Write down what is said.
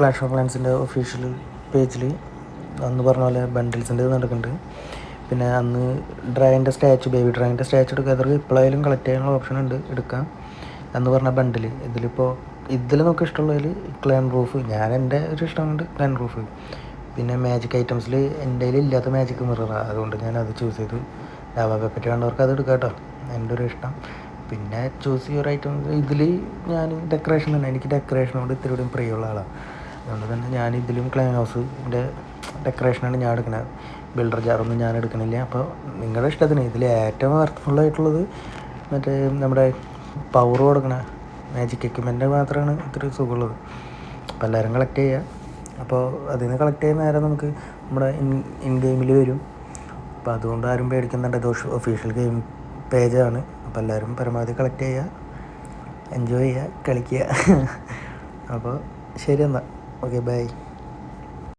Clash of ക്ലാൻസിൻ്റെ official പേജിൽ അന്ന് പറഞ്ഞ പോലെ ബണ്ടിൽസിൻ്റെ നടക്കുന്നുണ്ട്. പിന്നെ അന്ന് ഡ്രാഗൻ്റെ സ്റ്റാച്ചു, ബേബി ഡ്രാഗൻ്റെ സ്റ്റാച്ചു എടുക്കുക, അതൊക്കെ ഇപ്പോഴായാലും കളക്ട് ചെയ്യാനുള്ള ഓപ്ഷൻ ഉണ്ട്, എടുക്കാം. അന്ന് പറഞ്ഞ ബണ്ടിൽ ഇതിൽ നമുക്ക് ഇഷ്ടമുള്ളതിൽ ക്ലാൻ റൂഫ്, ഞാൻ എൻ്റെ ഒരു ഇഷ്ടം കൊണ്ട് ക്ലാൻ റൂഫ്. പിന്നെ മാജിക് ഐറ്റംസിൽ എൻ്റെ കയ്യിൽ ഇല്ലാത്ത മാജിക് മിററാണ്, അതുകൊണ്ട് ഞാൻ അത് ചൂസ് ചെയ്തു. ലാവാ പെപ്പറ്റ് വേണ്ടവർക്ക് അത് എടുക്കാം കേട്ടോ, എൻ്റെ ഒരു ഇഷ്ടം. പിന്നെ ചൂസ് ചെയ്യുന്ന ഐറ്റം ഇതിൽ ഞാൻ ഡെക്കറേഷൻ തന്നെ, എനിക്ക് ഡെക്കറേഷനോട് ഇത്തിരി കൂടി പ്രിയമുള്ള ആളാണ്. അതുകൊണ്ട് തന്നെ ഞാൻ ഇതിലും ക്ലാൻ ഹൗസിൻ്റെ ഡെക്കറേഷനാണ് ഞാൻ എടുക്കുന്നത്. ബിൽഡർ ജാറൊന്നും ഞാൻ എടുക്കണില്ല. അപ്പോൾ നിങ്ങളുടെ ഇഷ്ടത്തിന് ഇതിൽ ഏറ്റവും വർത്ത്ഫുള്ളായിട്ടുള്ളത് മറ്റേ നമ്മുടെ പവർ കൊടുക്കണ മാജിക് എക്യുപ്മെൻ്റ് മാത്രമാണ് ഇത്തിരി സുഖമുള്ളത്. അപ്പോൾ എല്ലാവരും കളക്ട് ചെയ്യുക. അപ്പോൾ അതിൽ നിന്ന് കളക്ട് ചെയ്യുന്ന നേരം നമുക്ക് നമ്മുടെ ഇൻ ഗെയിമിൽ വരും. അപ്പോൾ അതുകൊണ്ട് ആരും പേടിക്കുന്നുണ്ട്, ഇത് ഒഫീഷ്യൽ ഗെയിം പേജാണ്. അപ്പോൾ എല്ലാവരും പരമാവധി കളക്ട് ചെയ്യുക, എൻജോയ് ചെയ്യുക, കളിക്കുക. അപ്പോൾ ശരി എന്നാൽ, ഓക്കെ, ബൈ.